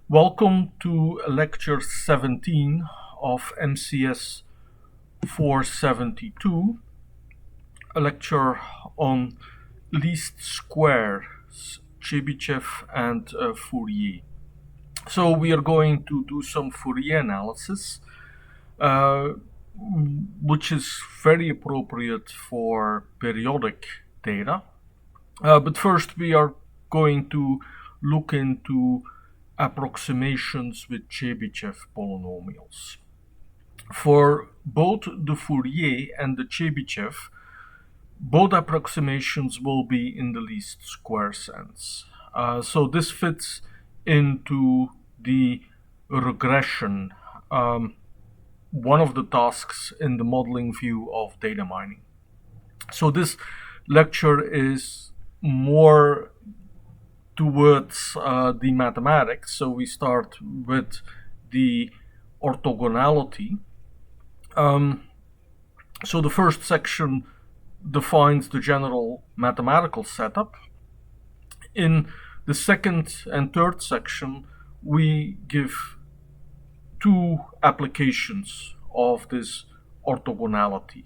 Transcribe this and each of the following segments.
Welcome to lecture 17 of MCS 472, a lecture on least squares, Chebyshev and Fourier. So we are going to do some Fourier analysis, uh, which is very appropriate for periodic data. But first we are going to look into approximations with Chebyshev polynomials. For both the Fourier and the Chebyshev, both approximations will be in the least square sense. So this fits into the regression, one of the tasks in the modeling view of data mining. So this lecture is more towards the mathematics. So we start with the orthogonality. So the first section defines the general mathematical setup. In the second and third section, we give two applications of this orthogonality.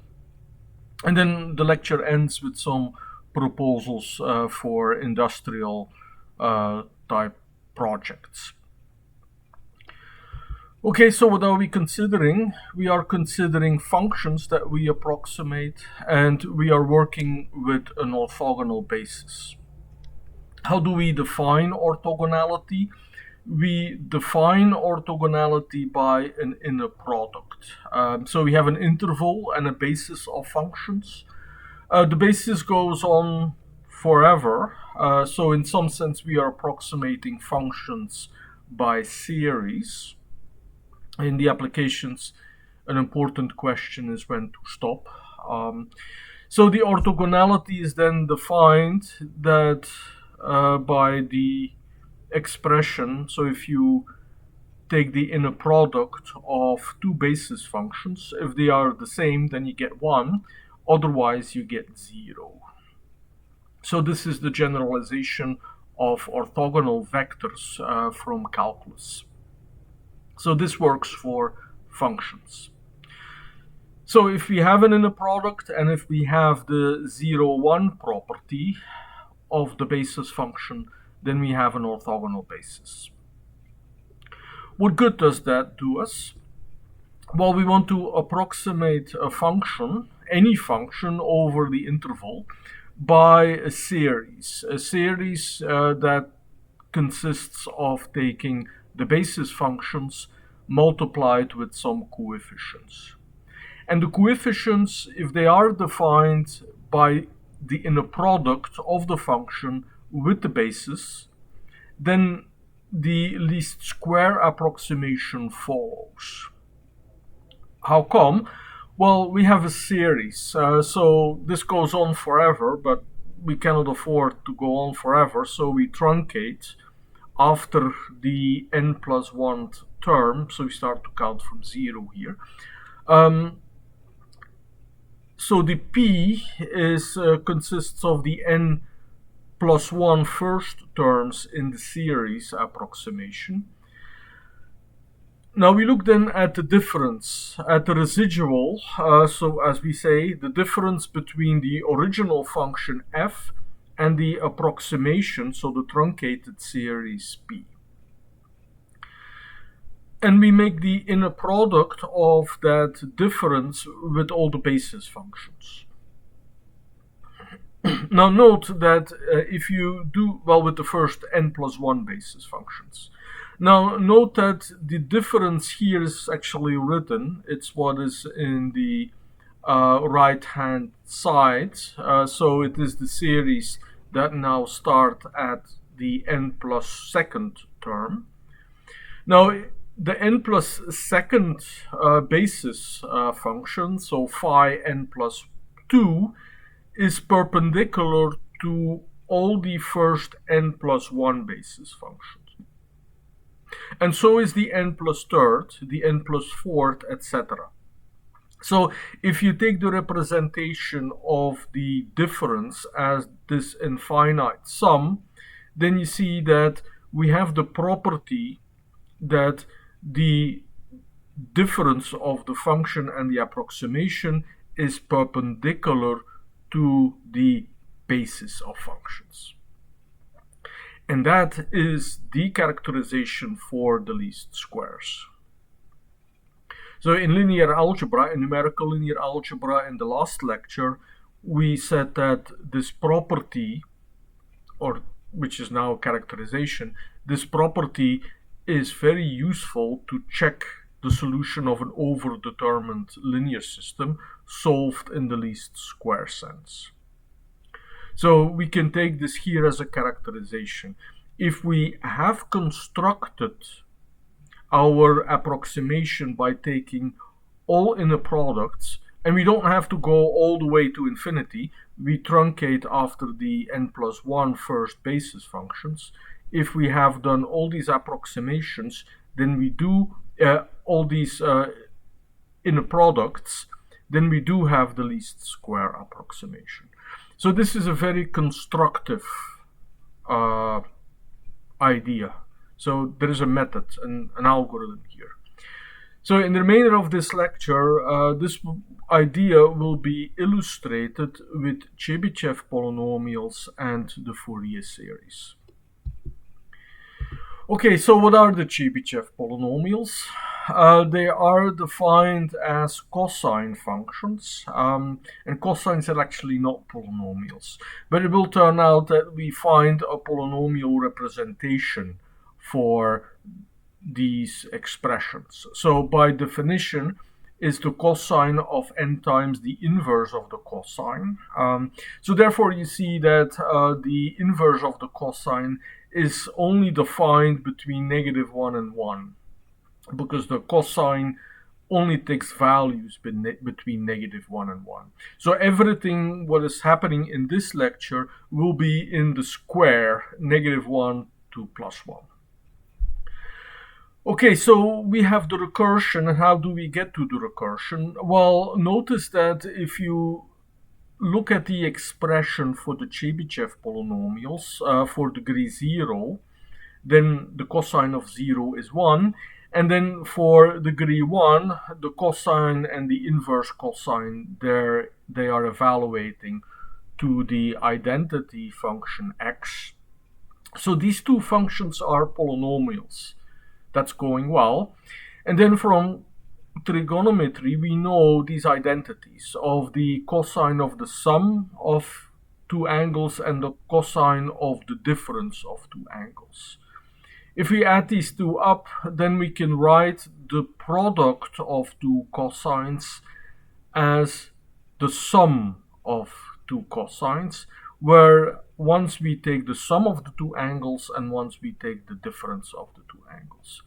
And then the lecture ends with some proposals for industrial type projects. Okay, so what are we considering? We are considering functions that we approximate, and we are working with an orthogonal basis. How do we define orthogonality? We define orthogonality by an inner product. So we have an interval and a basis of functions. The basis goes on forever. So in some sense, we are approximating functions by series. In the applications, an important question is when to stop. So the orthogonality is then defined that by the expression. So if you take the inner product of two basis functions, if they are the same, then you get 1. Otherwise, you get 0. So this is the generalization of orthogonal vectors from calculus. So this works for functions. So if we have an inner product and if we have the 0, 1 property of the basis function, then we have an orthogonal basis. What good does that do us? Well, we want to approximate a function, any function over the interval, by a series that consists of taking the basis functions multiplied with some coefficients. And the coefficients, if they are defined by the inner product of the function with the basis, then the least square approximation follows. How come? Well, we have a series, so this goes on forever, but we cannot afford to go on forever, so we truncate after the n plus 1 term, so we start to count from 0 here. So the p consists of the n plus 1 first terms in the series approximation. Now we look then at the difference, at the residual, so as we say, the difference between the original function f and the approximation, so the truncated series p. And we make the inner product of that difference with all the basis functions. Now note that if you do well with the first n plus 1 basis functions. Now note that the difference here is actually written. It's what is in the right hand side. So it is the series that now start at the n plus second term. Now the n plus second basis function, so phi n plus 2, is perpendicular to all the first n plus 1 basis functions. And so is the n plus third, the n plus fourth, etc. So if you take the representation of the difference as this infinite sum, then you see that we have the property that the difference of the function and the approximation is perpendicular to the basis of functions. And that is the characterization for the least squares. So in linear algebra, in numerical linear algebra, in the last lecture, we said that this property, or which is now a characterization, this property is very useful to check the solution of an overdetermined linear system solved in the least square sense. So we can take this here as a characterization. If we have constructed our approximation by taking all inner products, and we don't have to go all the way to infinity, we truncate after the n+1 first basis functions. If we have done all these approximations, then we do all these inner products, then we do have the least square approximation. So this is a very constructive idea. So there is a method, an algorithm here. So in the remainder of this lecture, this idea will be illustrated with Chebyshev polynomials and the Fourier series. Okay, so what are the Chebyshev polynomials? They are defined as cosine functions, and cosines are actually not polynomials. But it will turn out that we find a polynomial representation for these expressions. So by definition, is the cosine of n times the inverse of the cosine. So therefore you see that the inverse of the cosine is only defined between -1 and 1, because the cosine only takes values between -1 and 1. So everything what is happening in this lecture will be in the square, -1 to +1. Okay, so we have the recursion, and how do we get to the recursion? Well, notice that if you look at the expression for the Chebyshev polynomials for degree 0, then the cosine of 0 is 1, and then for degree 1, the cosine and the inverse cosine, they are evaluating to the identity function x. So these two functions are polynomials. That's going well. And then from trigonometry, we know these identities of the cosine of the sum of two angles and the cosine of the difference of two angles. If we add these two up, then we can write the product of two cosines as the sum of two cosines, where once we take the sum of the two angles and once we take the difference of the two angles.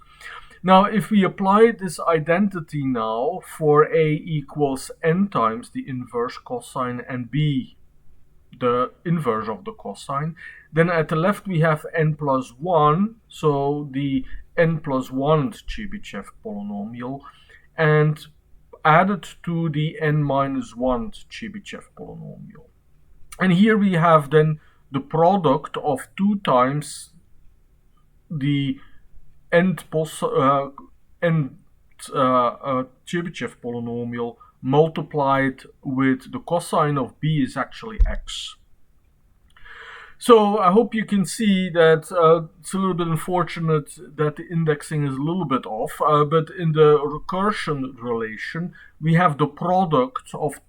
Now, if we apply this identity now for A equals n times the inverse cosine and B the inverse of the cosine, then at the left we have n+1, so the n+1th Chebyshev polynomial, and added to the n-1th Chebyshev polynomial. And here we have then the product of 2 times the nth Chebyshev polynomial multiplied with the cosine of b is actually x. So I hope you can see that it's a little bit unfortunate that the indexing is a little bit off, but in the recursion relation, we have the product of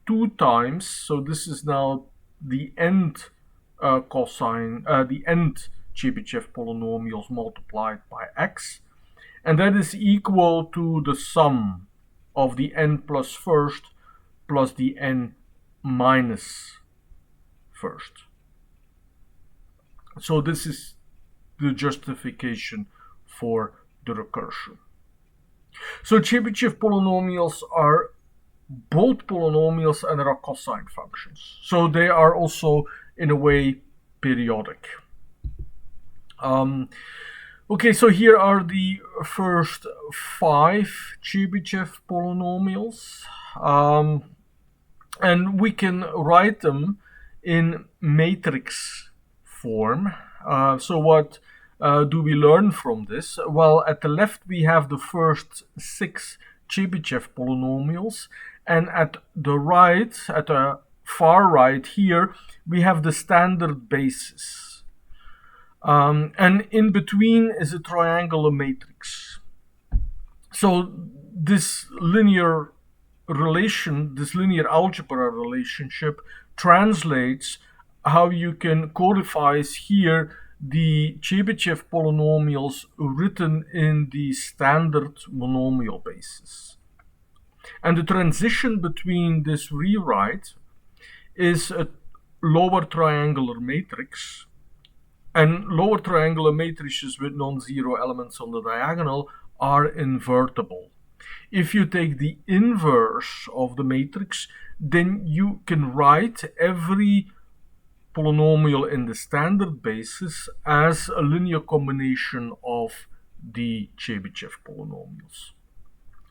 2 times, so this is now the nth cosine, the nth Chebyshev polynomials multiplied by x, and that is equal to the sum of the n plus first plus the n minus first. So this is the justification for the recursion. So Chebyshev polynomials are both polynomials and there are cosine functions. So they are also, in a way, periodic. Okay, so here are the first 5 Chebyshev polynomials. And we can write them in matrix form. So what do we learn from this? Well, at the left we have the first 6 Chebyshev polynomials, and at the right, at the far right here, we have the standard basis. And in between is a triangular matrix. So this linear relation, this linear algebra relationship, translates how you can codify here the Chebyshev polynomials written in the standard monomial basis. And the transition between this rewrite is a lower triangular matrix, and lower triangular matrices with non-zero elements on the diagonal are invertible. If you take the inverse of the matrix, then you can write every polynomial in the standard basis as a linear combination of the Chebyshev polynomials.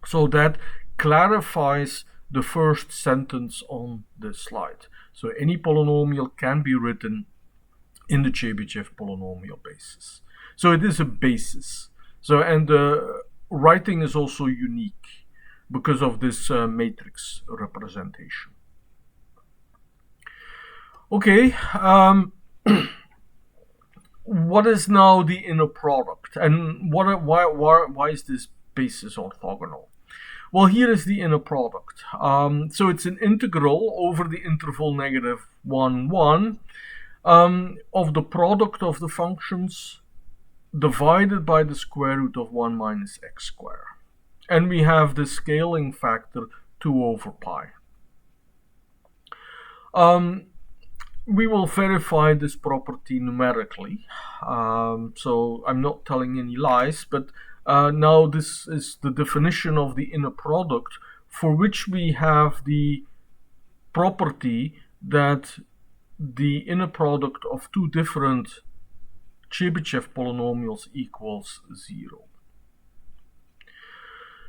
So that clarifies the first sentence on this slide. So any polynomial can be written in the Chebyshev polynomial basis. So it is a basis. So, and the writing is also unique because of this matrix representation. Okay, what is now the inner product, and why is this basis orthogonal? Well, here is the inner product. So it's an integral over the interval -1, 1 of the product of the functions divided by the square root of 1 minus x squared. And we have the scaling factor 2 over pi. We will verify this property numerically. So I'm not telling any lies, but now this is the definition of the inner product, for which we have the property that the inner product of two different Chebyshev polynomials equals 0.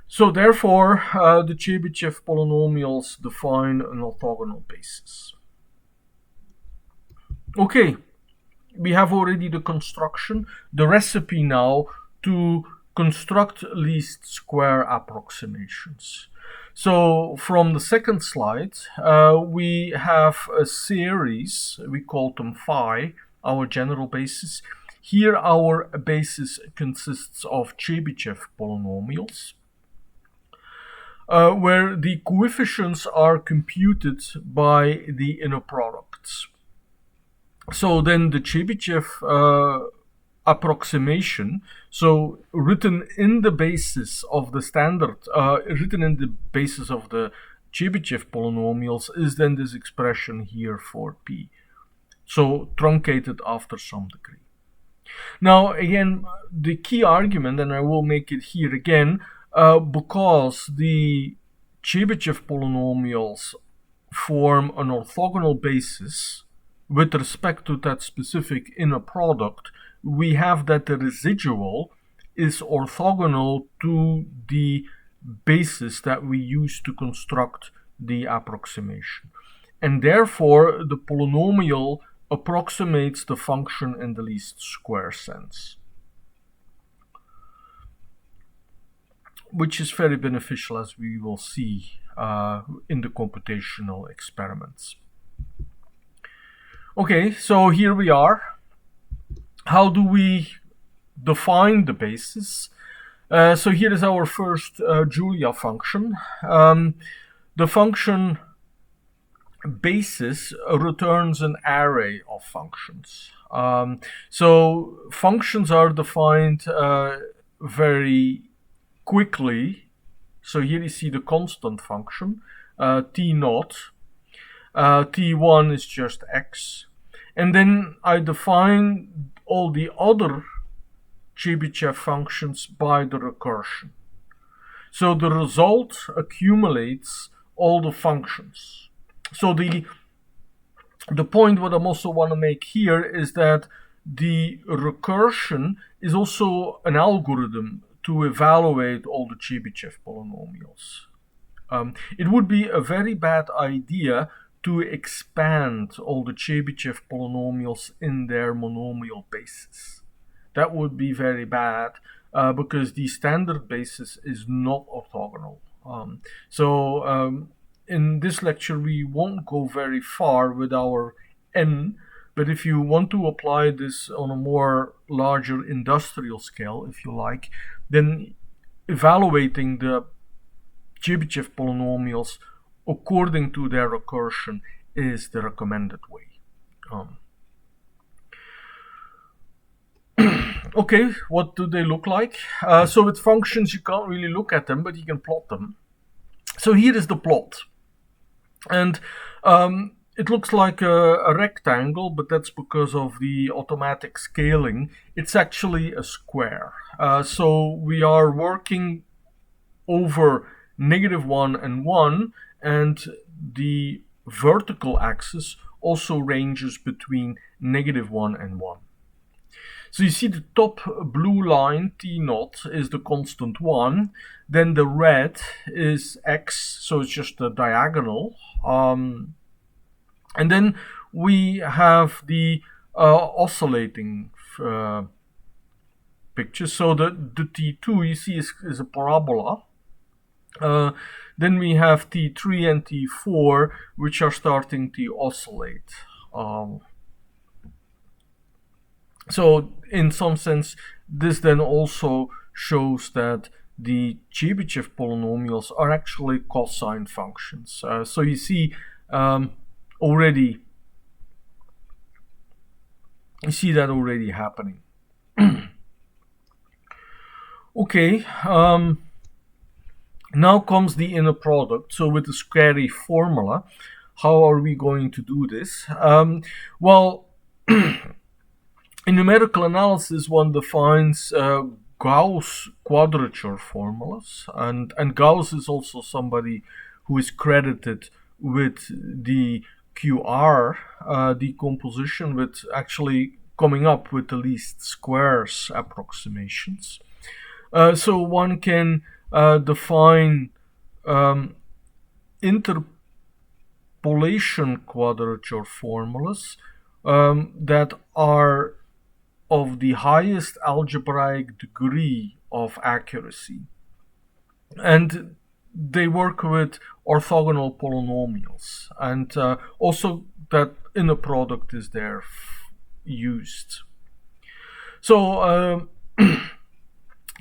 So therefore, the Chebyshev polynomials define an orthogonal basis. Okay, we have already the construction, the recipe now to construct least square approximations. So from the second slide, we have a series, we call them phi, our general basis. Here our basis consists of Chebyshev polynomials, where the coefficients are computed by the inner products. So then the Chebyshev approximation, so written in the basis of the standard, written in the basis of the Chebyshev polynomials, is then this expression here for p. So truncated after some degree. Now again, the key argument, and I will make it here again, because the Chebyshev polynomials form an orthogonal basis with respect to that specific inner product, we have that the residual is orthogonal to the basis that we use to construct the approximation. And therefore, the polynomial approximates the function in the least square sense, which is very beneficial, as we will see in the computational experiments. Okay, so here we are. How do we define the basis? So here is our first Julia function. The function basis returns an array of functions. So functions are defined very quickly. So here you see the constant function, t0. T1 is just x. And then I define all the other Chebyshev functions by the recursion. So the result accumulates all the functions. So the point what I also want to make here is that the recursion is also an algorithm to evaluate all the Chebyshev polynomials. It would be a very bad idea to expand all the Chebyshev polynomials in their monomial basis. that would be very bad because the standard basis is not orthogonal. In this lecture, we won't go very far with our n, but if you want to apply this on a more larger industrial scale, if you like, then evaluating the Chebyshev polynomials according to their recursion is the recommended way. Okay, what do they look like? So with functions, you can't really look at them, but you can plot them. So here is the plot. And it looks like a rectangle, but that's because of the automatic scaling. It's actually a square. So we are working over -1 and 1, and the vertical axis also ranges between -1 and 1. So you see the top blue line, T0, is the constant 1. Then the red is x, so it's just a diagonal. And then we have the oscillating picture. So the T2 you see is a parabola. Then we have T3 and T4, which are starting to oscillate. So in some sense, this then also shows that the Chebyshev polynomials are actually cosine functions. So you see already, you see that already happening. Okay, now comes the inner product. So with the Squarey formula, how are we going to do this? Well, in numerical analysis, one defines Gauss quadrature formulas, and Gauss is also somebody who is credited with the QR decomposition, with actually coming up with the least squares approximations. So one can define interpolation quadrature formulas that are of the highest algebraic degree of accuracy. And they work with orthogonal polynomials, and also that inner product is there used. So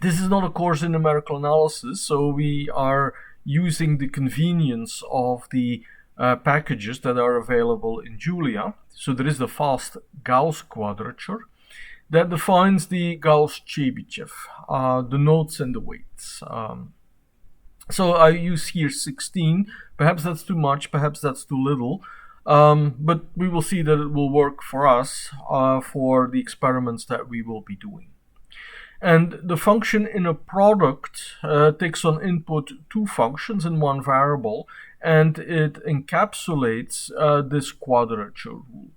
this is not a course in numerical analysis, so we are using the convenience of the packages that are available in Julia. So there is the fast Gauss quadrature that defines the Gauss-Chebyshev, the nodes and the weights. So I use here 16. Perhaps that's too much, perhaps that's too little, but we will see that it will work for us for the experiments that we will be doing. And the function inner product takes on input two functions and one variable, and it encapsulates this quadrature rule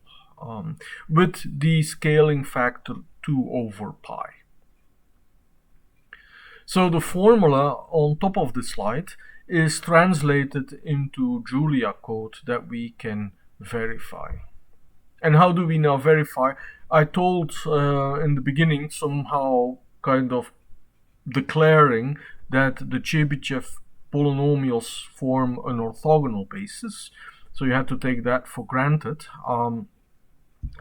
with the scaling factor 2 over pi. So the formula on top of the slide is translated into Julia code that we can verify. And how do we now verify? I told in the beginning, somehow kind of declaring that the Chebyshev polynomials form an orthogonal basis. So you have to take that for granted.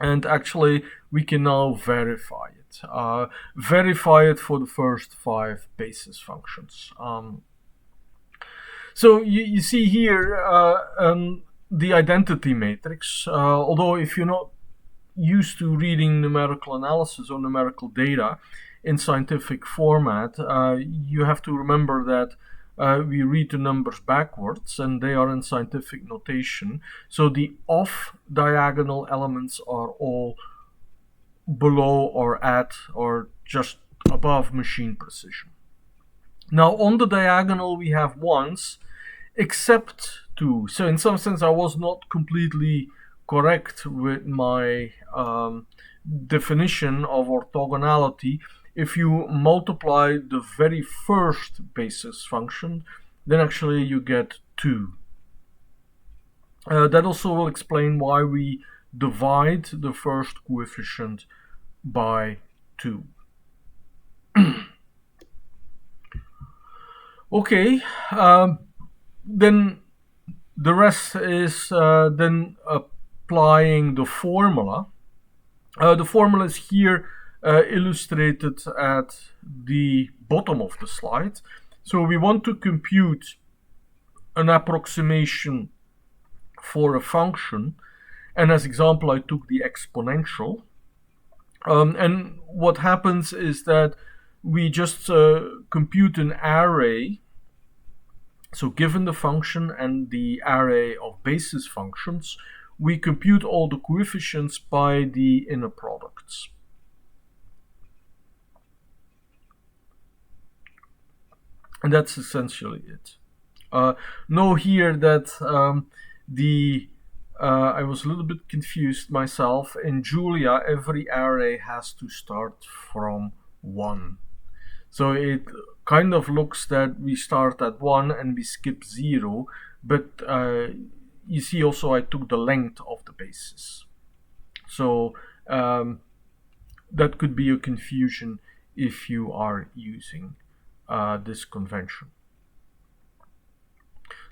And actually, we can now verify it. Verify it for the first 5 basis functions. So you see here the identity matrix. Although if you're not used to reading numerical analysis or numerical data in scientific format, you have to remember that we read the numbers backwards, and they are in scientific notation. So the off-diagonal elements are all below or at or just above machine precision. Now on the diagonal we have ones, except 2. So in some sense I was not completely correct with my definition of orthogonality. If you multiply the very first basis function, then actually you get 2. That also will explain why we divide the first coefficient by 2. Okay, then the rest is then applying the formula. The formula is here illustrated at the bottom of the slide. So we want to compute an approximation for a function, and as example I took the exponential. And what happens is that we just compute an array. So given the function and the array of basis functions, we compute all the coefficients by the inner products. And that's essentially it. Know here that I was a little bit confused myself. In Julia, every array has to start from 1. So it kind of looks that we start at 1 and we skip 0, but you see also I took the length of the basis. So that could be a confusion if you are using this convention.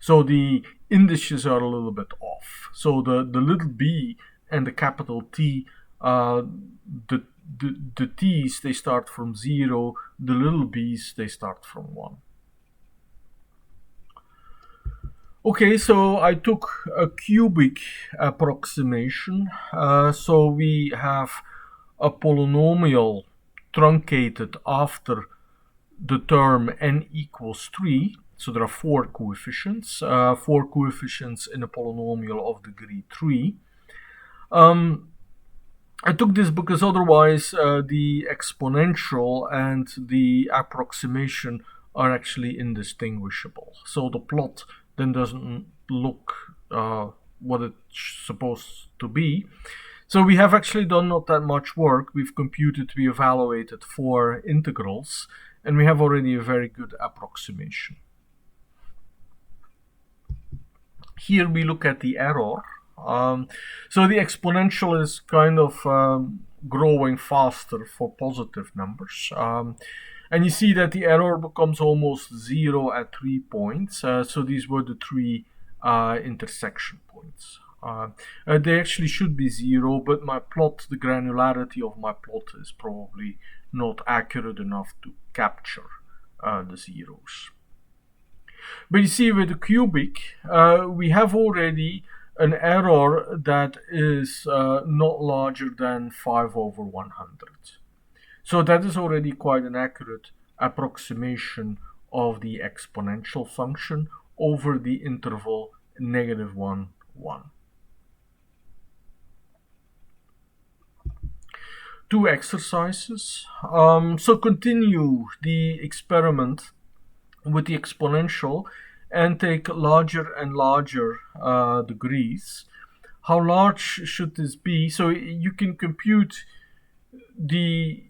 So the indices are a little bit off. So the little b and the capital T, the t's, they start from 0, the little b's, they start from 1. Okay, so I took a cubic approximation. So we have a polynomial truncated after the term n equals 3. So there are 4 coefficients, in a polynomial of degree 3. I took this because otherwise the exponential and the approximation are actually indistinguishable. So the plot then doesn't look what it's supposed to be. So we have actually done not that much work. We evaluated 4 integrals, and we have already a very good approximation. Here we look at the error. So the exponential is kind of growing faster for positive numbers. And you see that the error becomes almost 0 at 3 points. So these were the 3 intersection points. They actually should be 0, but the granularity of my plot is probably not accurate enough to capture the zeros. But you see with the cubic, we have already an error that is not larger than 5/100. So that is already quite an accurate approximation of the exponential function over the interval -1, 1. 2 exercises. So continue the experiment with the exponential and take larger and larger degrees. How large should this be? So you can compute the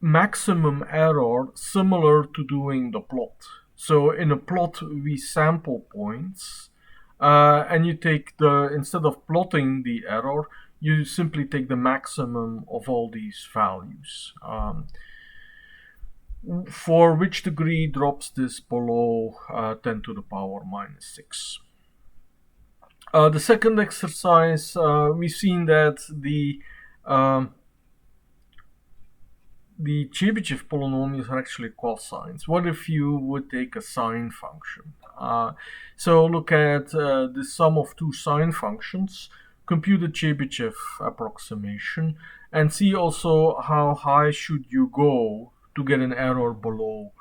maximum error similar to doing the plot. So in a plot we sample points and you take instead of plotting the error, you simply take the maximum of all these values. For which degree drops this below 10 to the power minus 6. The second exercise, we've seen that the Chebyshev polynomials are actually cosines. What if you would take a sine function? So look at the sum of 2 sine functions, compute the Chebyshev approximation, and see also how high should you go to get an error below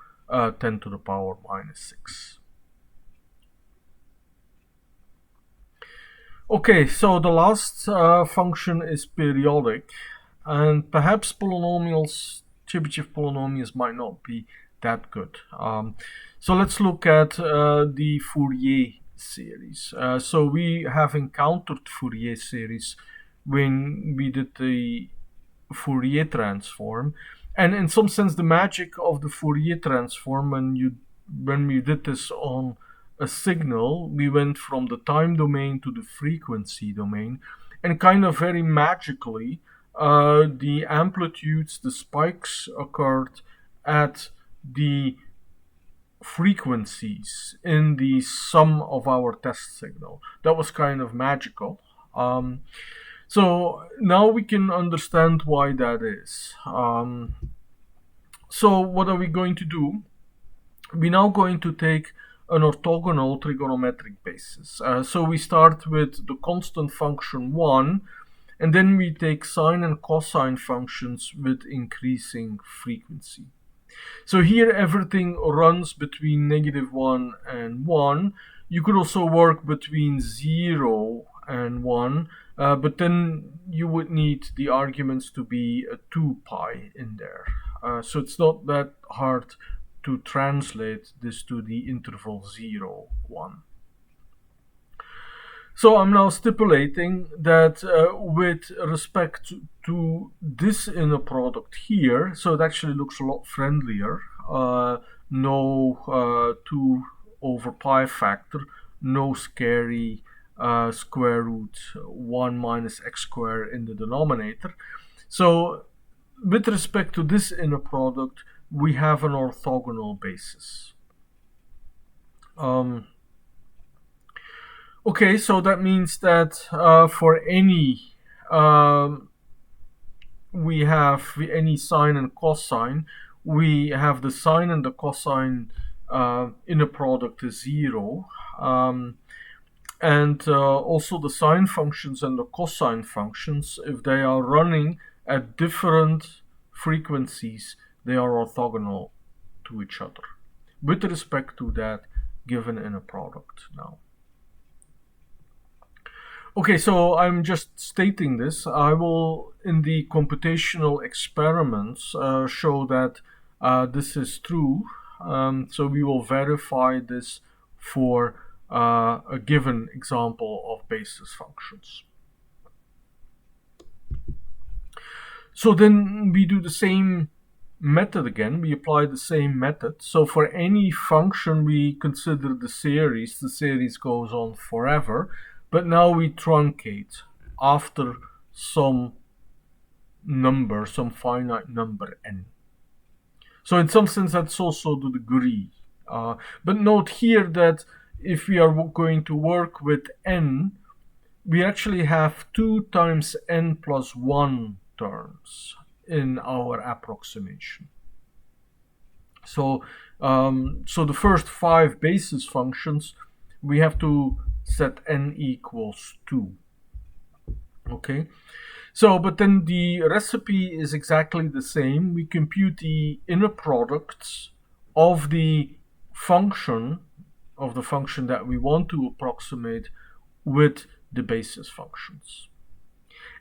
10 to the power minus 6. Okay, so the last function is periodic, and perhaps Chebyshev polynomials might not be that good. So let's look at the Fourier series. So we have encountered Fourier series when we did the Fourier transform. And in some sense, the magic of the Fourier transform, when we did this on a signal, we went from the time domain to the frequency domain, and kind of very magically, the amplitudes, the spikes occurred at the frequencies in the sum of our test signal. That was kind of magical. So now we can understand why that is. So what are we going to do? We're now going to take an orthogonal trigonometric basis. So we start with the constant function 1, and then we take sine and cosine functions with increasing frequency. So here everything runs between -1 and 1. You could also work between 0 and 1, but then you would need the arguments to be a 2 pi in there. So it's not that hard to translate this to the interval 0, 1. So I'm now stipulating that with respect to this inner product here, so it actually looks a lot friendlier. No 2 over pi factor, no scary square root 1 minus x squared in the denominator. So with respect to this inner product, we have an orthogonal basis. Okay, so that means that for any we have any sine and cosine, we have the sine and the cosine inner product is 0. And also the sine functions and the cosine functions, if they are running at different frequencies, they are orthogonal to each other with respect to that given inner product now. Okay, so I'm just stating this. I will, in the computational experiments, show that this is true. So we will verify this for a given example of basis functions. So then we do the same method again. We apply the same method. So for any function, we consider the series. The series goes on forever. But now we truncate after some number, some finite number n. So in some sense, that's also the degree. But note here that if we are going to work with n, we actually have 2 times n plus 1 terms in our approximation. So, so the first 5 basis functions, we have to set n equals 2. Okay, so but then the recipe is exactly the same. We compute the inner products of the function that we want to approximate with the basis functions.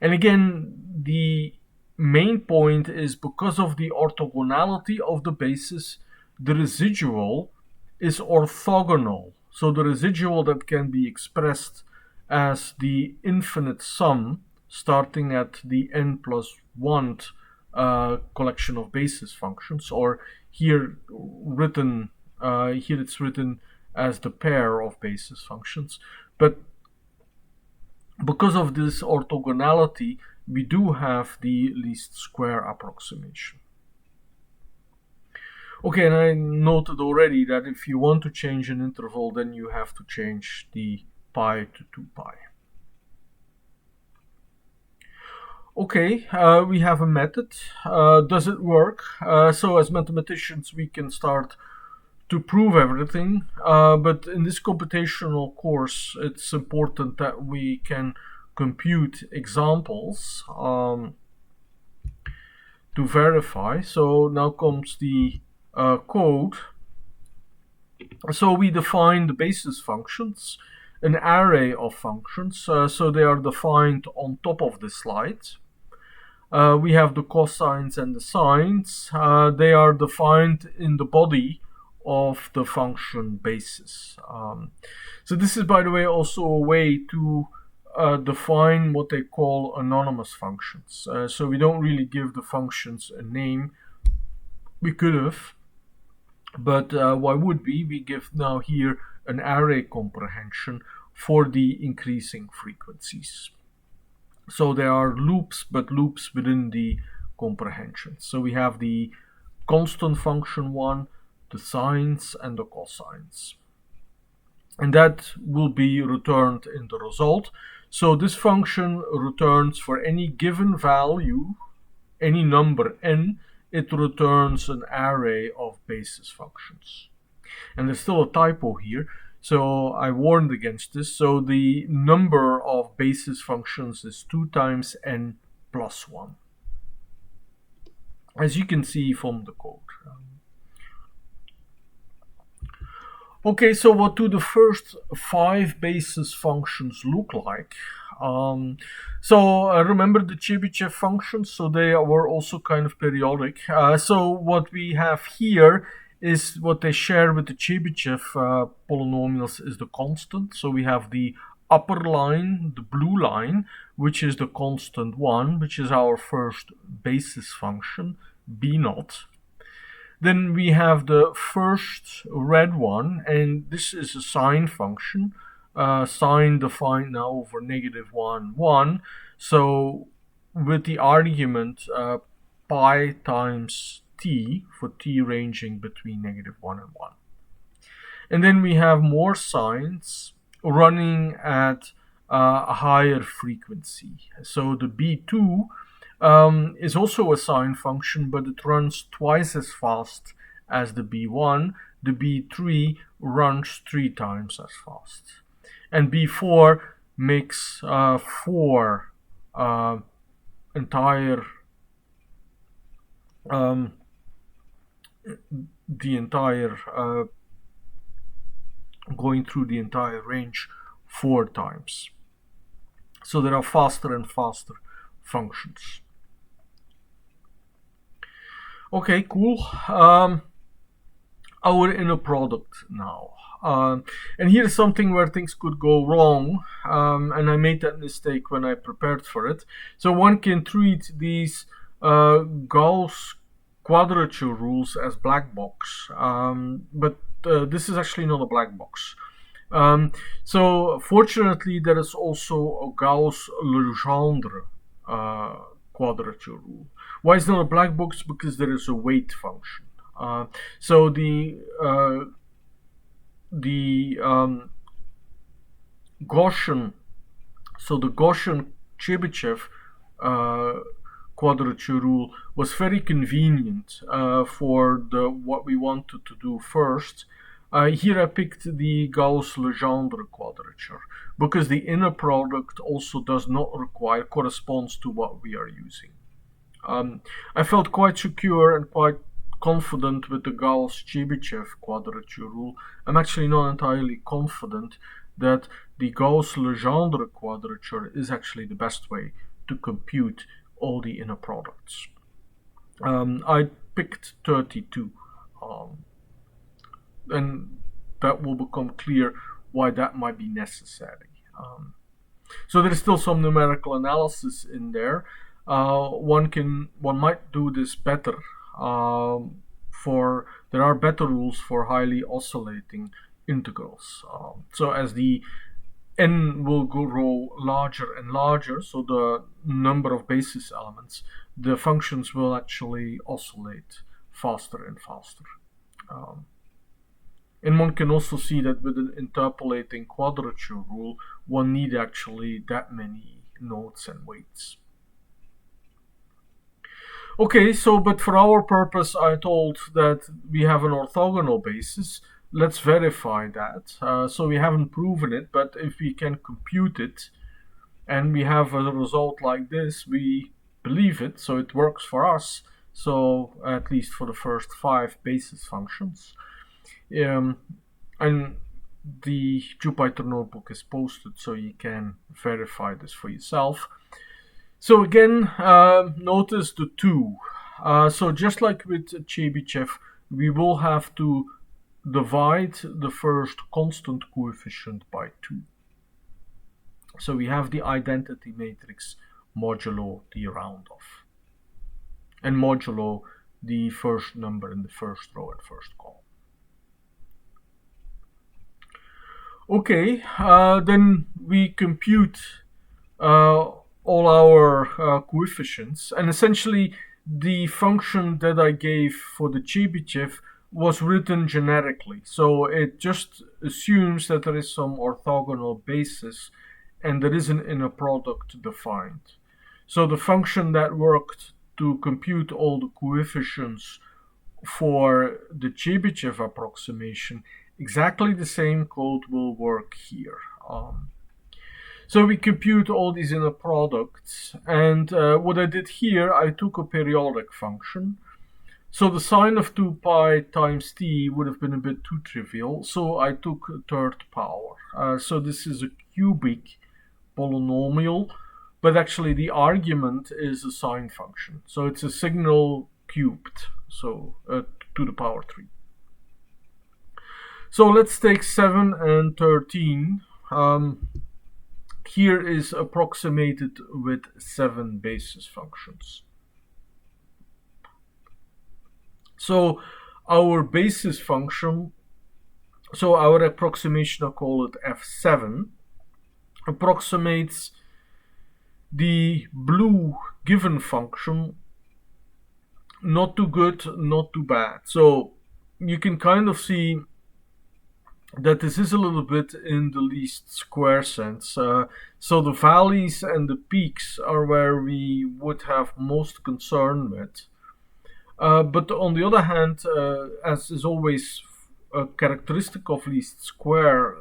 And again, the main point is because of the orthogonality of the basis, the residual is orthogonal. So the residual that can be expressed as the infinite sum starting at the n plus 1 collection of basis functions, or here it's written as the pair of basis functions. But because of this orthogonality, we do have the least square approximation. Okay, and I noted already that if you want to change an interval, then you have to change the pi to 2 pi. Okay, we have a method. Does it work? So as mathematicians, we can start to prove everything, but in this computational course, it's important that we can compute examples to verify. So now comes the code. So we define the basis functions, an array of functions. So they are defined on top of the slide. We have the cosines and the sines. They are defined in the body of the function basis. So this is, by the way, also a way to define what they call anonymous functions. So we don't really give the functions a name. We could have, but why would we? We give now here an array comprehension for the increasing frequencies. So there are loops, but loops within the comprehension. So we have the constant function 1, the sines, and the cosines. And that will be returned in the result. So this function returns for any given value, any number n, it returns an array of basis functions. And there's still a typo here, so I warned against this. So the number of basis functions is 2 times n plus 1, as you can see from the code. Okay, so what do the first 5 basis functions look like? Remember the Chebyshev functions, so they were also kind of periodic. So what we have here is what they share with the Chebyshev polynomials is the constant. So we have the upper line, the blue line, which is the constant 1, which is our first basis function, b naught. Then we have the first red one, and this is a sine function. Sine defined now over -1, 1. So with the argument pi times t, for t ranging between -1 and 1. And then we have more sines running at a higher frequency. So the b2 is also a sine function, but it runs twice as fast as the b1. The b3 runs 3 times as fast. And b4 makes 4 entire going through the entire range 4 times. So there are faster and faster functions. Okay, cool. Our inner product now. And here's something where things could go wrong, and I made that mistake when I prepared for it. So one can treat these Gauss quadrature rules as black box, but this is actually not a black box. So fortunately, there is also a Gauss-Legendre quadrature rule. Why is it not a black box? Because there is a weight function. So the Gaussian, the Gaussian-Chebyshev quadrature rule was very convenient for what we wanted to do first. Here I picked the Gauss-Legendre quadrature because the inner product also does not corresponds to what we are using. I felt quite secure and quite confident with the Gauss-Chebyshev quadrature rule. I'm actually not entirely confident that the Gauss-Legendre quadrature is actually the best way to compute all the inner products. I picked 32, and that will become clear why that might be necessary. So there is still some numerical analysis in there. One might do this better. There are better rules for highly oscillating integrals. So as the n will grow larger and larger, so the number of basis elements, the functions will actually oscillate faster and faster. And one can also see that with an interpolating quadrature rule, one need actually that many nodes and weights. Okay, but for our purpose, I told that we have an orthogonal basis. Let's verify that. So we haven't proven it, but if we can compute it, and we have a result like this, we believe it, so it works for us. So at least for the first 5 basis functions. And the Jupyter notebook is posted, so you can verify this for yourself. So again, notice the 2. So just like with Chebyshev, we will have to divide the first constant coefficient by 2. So we have the identity matrix modulo the round off, and modulo the first number in the first row and first column. Okay, then we compute all our coefficients, and essentially the function that I gave for the Chebyshev was written generically. So it just assumes that there is some orthogonal basis and there is an inner product defined. So the function that worked to compute all the coefficients for the Chebyshev approximation, exactly the same code will work here. So we compute all these inner products, and what I did here, I took a periodic function. So the sine of 2 pi times t would have been a bit too trivial, so I took a third power. So this is a cubic polynomial, but actually the argument is a sine function. So it's a signal cubed, so to the power 3. So let's take 7 and 13. Here is approximated with 7 basis functions. So our basis function, so our approximation, I'll call it f7, approximates the blue given function, not too good, not too bad. So you can kind of see that this is a little bit in the least square sense. So the valleys and the peaks are where we would have most concern with. But on the other hand, as is always a characteristic of least square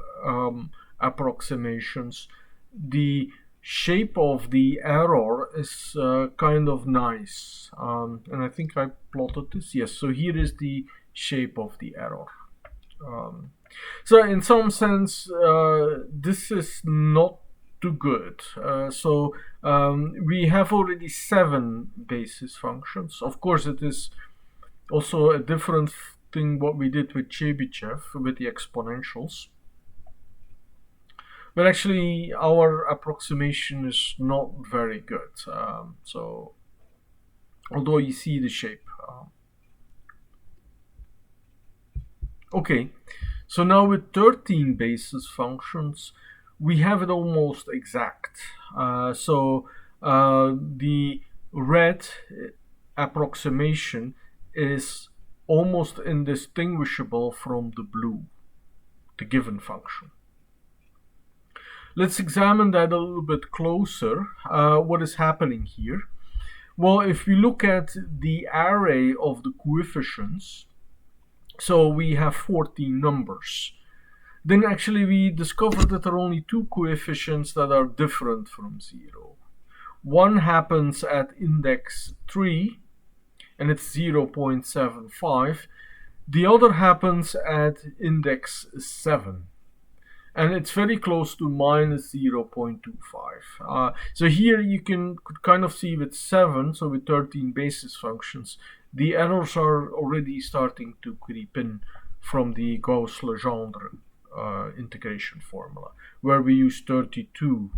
approximations, the shape of the error is kind of nice. And I think I plotted this. Yes, so here is the shape of the error. So in some sense, this is not too good. So we have already 7 basis functions. Of course, it is also a different thing what we did with Chebyshev, with the exponentials. But actually, our approximation is not very good. So although you see the shape. Okay. So now with 13 basis functions, we have it almost exact. So the red approximation is almost indistinguishable from the blue, the given function. Let's examine that a little bit closer. What is happening here? Well, if we look at the array of the coefficients, so we have 14 numbers. Then actually we discovered that there are only 2 coefficients that are different from 0. One happens at index 3, and it's 0.75. The other happens at index 7, and it's very close to minus 0.25. So here you could kind of see with 7, so with 13 basis functions, the errors are already starting to creep in from the Gauss-Legendre integration formula, where we use 32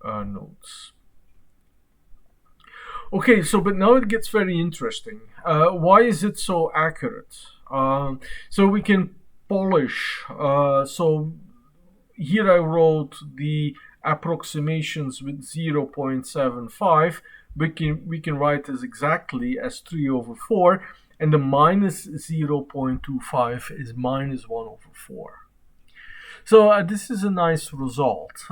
nodes. Okay, so but now it gets very interesting. Why is it so accurate? So we can polish. So here I wrote the approximations with 0.75. We can write this exactly as 3 over 4, and the minus 0.25 is minus 1 over 4. So this is a nice result.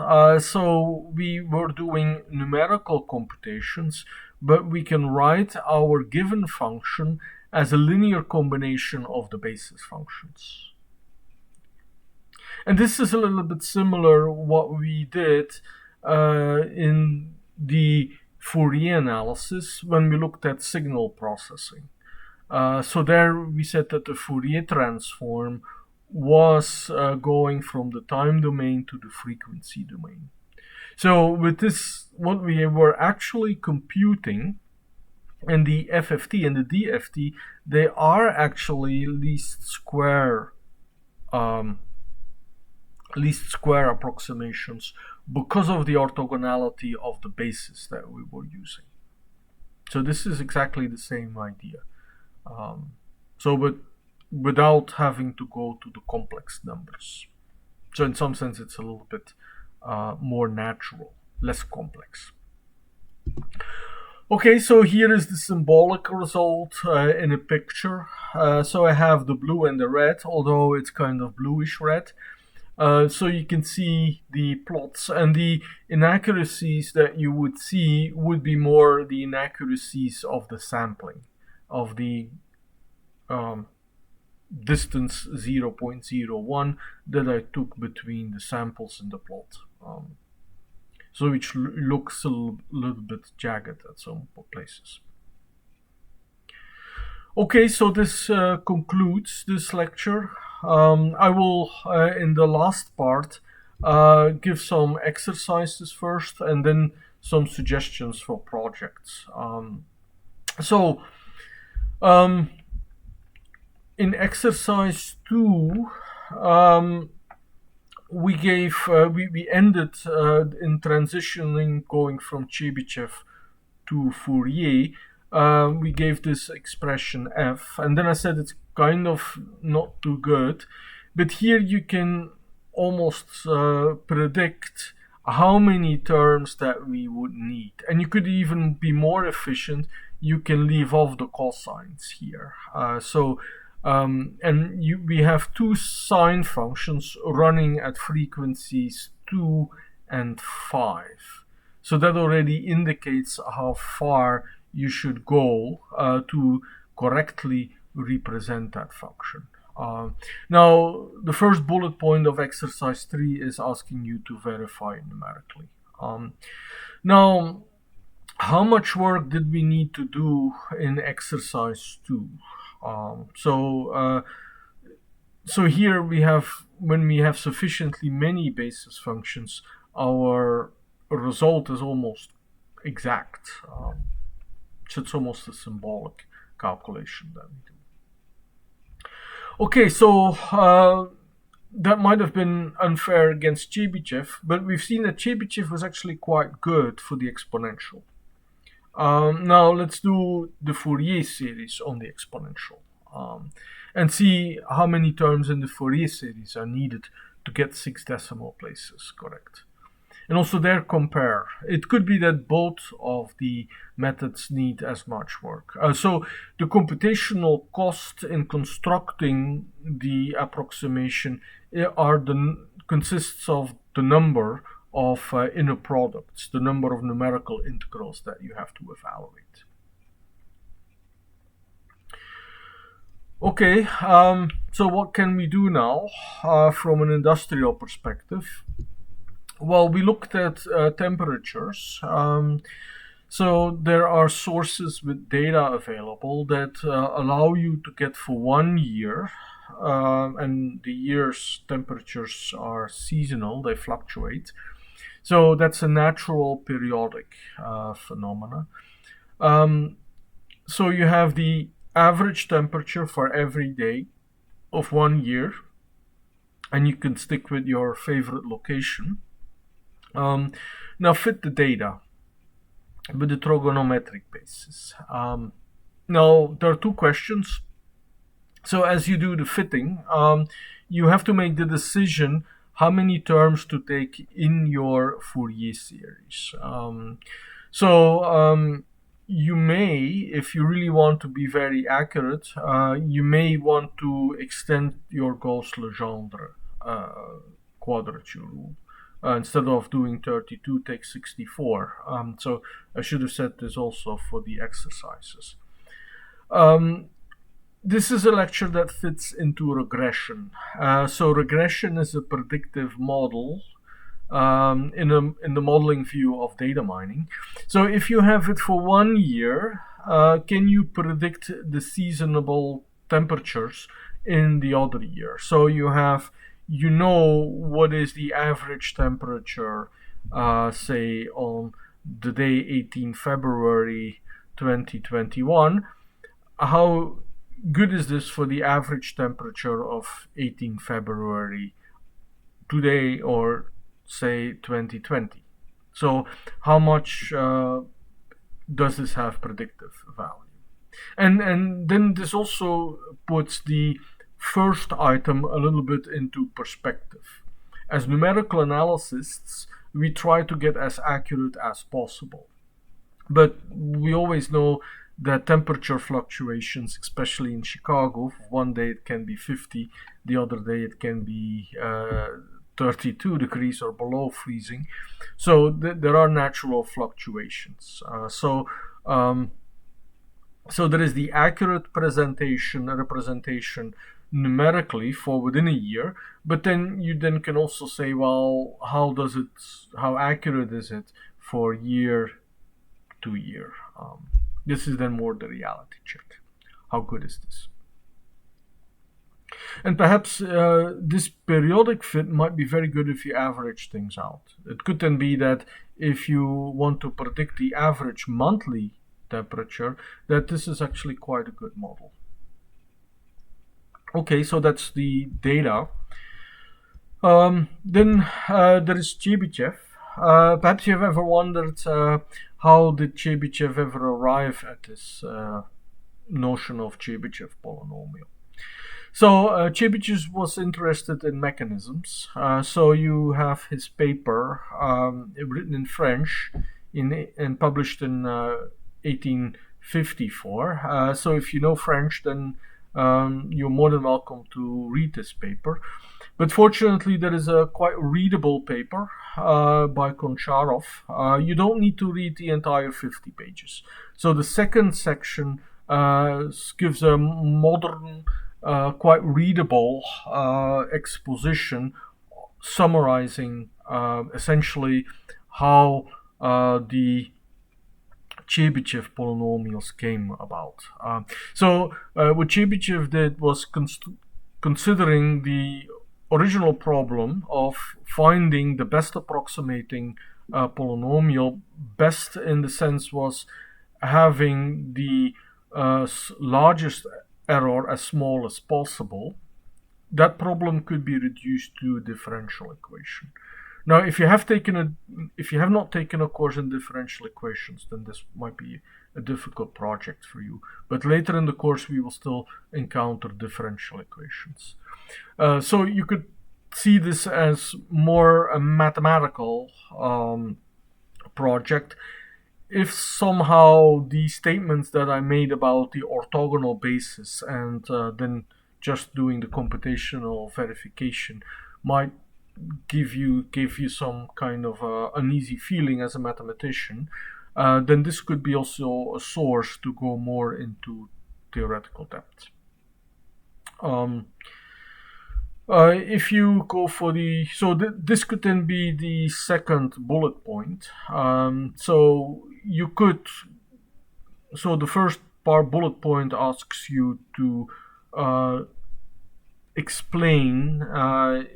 So we were doing numerical computations, but we can write our given function as a linear combination of the basis functions. And this is a little bit similar what we did in the Fourier analysis when we looked at signal processing. So there we said that the Fourier transform was going from the time domain to the frequency domain. So with this, what we were actually computing in the FFT and the DFT, they are actually least square approximations because of the orthogonality of the basis that we were using. So this is exactly the same idea. But without having to go to the complex numbers. So in some sense, it's a little bit more natural, less complex. Okay, so here is the symbolic result in a picture. So I have the blue and the red, although it's kind of bluish red. So you can see the plots, and the inaccuracies that you would see would be more the inaccuracies of the sampling, of the um, distance 0.01 that I took between the samples and the plot. So which looks a little bit jagged at some places. Okay, so this concludes this lecture. I will, in the last part, give some exercises first and then some suggestions for projects. So, in exercise 2, we ended in transitioning going from Chebyshev to Fourier. We gave this expression f, and then I said it's kind of not too good, but here you can almost predict how many terms that we would need, and you could even be more efficient. You can leave off the cosines here. We have two sine functions running at frequencies 2 and 5. So that already indicates how far you should go to correctly represent that function. Now, the first bullet point of exercise 3 is asking you to verify numerically. Now, how much work did we need to do in exercise 2? So here we have, when we have sufficiently many basis functions, our result is almost exact. So it's almost a symbolic calculation that we do. Okay, so that might have been unfair against Chebyshev, but we've seen that Chebyshev was actually quite good for the exponential. Now let's do the Fourier series on the exponential and see how many terms in the Fourier series are needed to get 6 decimal places correct. And also there compare. It could be that both of the methods need as much work. So the computational cost in constructing the approximation consists of the number of inner products, the number of numerical integrals that you have to evaluate. Okay, so what can we do now from an industrial perspective? Well, we looked at temperatures. So there are sources with data available that allow you to get for 1 year, and the year's temperatures are seasonal, they fluctuate. So that's a natural periodic phenomena. So you have the average temperature for every day of 1 year, and you can stick with your favorite location. Now fit the data with the trigonometric basis. Now there are 2 questions. So as you do the fitting, you have to make the decision how many terms to take in your Fourier series. You may, if you really want to be very accurate, you may want to extend your Gauss-Legendre quadrature rule. Instead of doing 32, take 64. So I should have said this also for the exercises. This is a lecture that fits into regression. So regression is a predictive model in the modeling view of data mining. So if you have it for 1 year, can you predict the seasonable temperatures in the other year? So you know what is the average temperature, say on the day 18 February 2021. How good is this for the average temperature of 18 February today, or say 2020? So how much does this have predictive value? And then this also puts the first item a little bit into perspective. As numerical analysts, we try to get as accurate as possible. But we always know that temperature fluctuations, especially in Chicago, one day it can be 50, the other day it can be 32 degrees or below freezing. So there are natural fluctuations. Um, so there is the accurate representation numerically for within a year, but then you then can also say, well, how accurate is it for year to year? This is then more the reality check. How good is this? And perhaps this periodic fit might be very good if you average things out. It could then be that if you want to predict the average monthly temperature, that this is actually quite a good model. Okay, so that's the data. Then there is Chebyshev. Perhaps you've ever wondered how did Chebyshev ever arrive at this notion of Chebyshev polynomial. So Chebyshev was interested in mechanisms. So you have his paper written in French and published in 1854. So if you know French, then you're more than welcome to read this paper. But fortunately, there is a quite readable paper by Koncharov. You don't need to read the entire 50 pages. So the second section gives a modern, quite readable exposition summarizing essentially how the Chebyshev polynomials came about. What Chebyshev did was considering the original problem of finding the best approximating polynomial. Best in the sense was having the largest error as small as possible. That problem could be reduced to a differential equation. Now, if you have not taken a course in differential equations, then this might be a difficult project for you. But later in the course, we will still encounter differential equations. So you could see this as more a mathematical project. If somehow the statements that I made about the orthogonal basis and then just doing the computational verification might give you some kind of uneasy feeling as a mathematician, then this could be also a source to go more into theoretical depth. If you go for this could then be the second bullet point. The first bullet point asks you to explain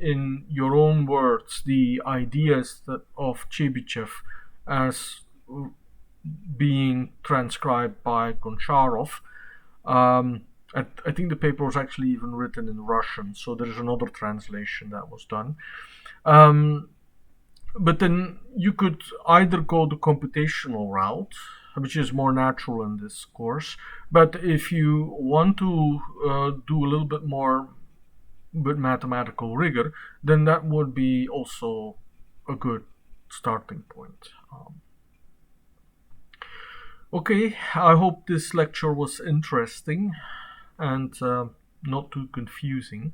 in your own words the ideas of Chebyshev as being transcribed by Koncharov. I think the paper was actually even written in Russian, so there's another translation that was done. But then you could either go the computational route, which is more natural in this course, but if you want to do a little bit more with mathematical rigor, then that would be also a good starting point. Okay, I hope this lecture was interesting and not too confusing.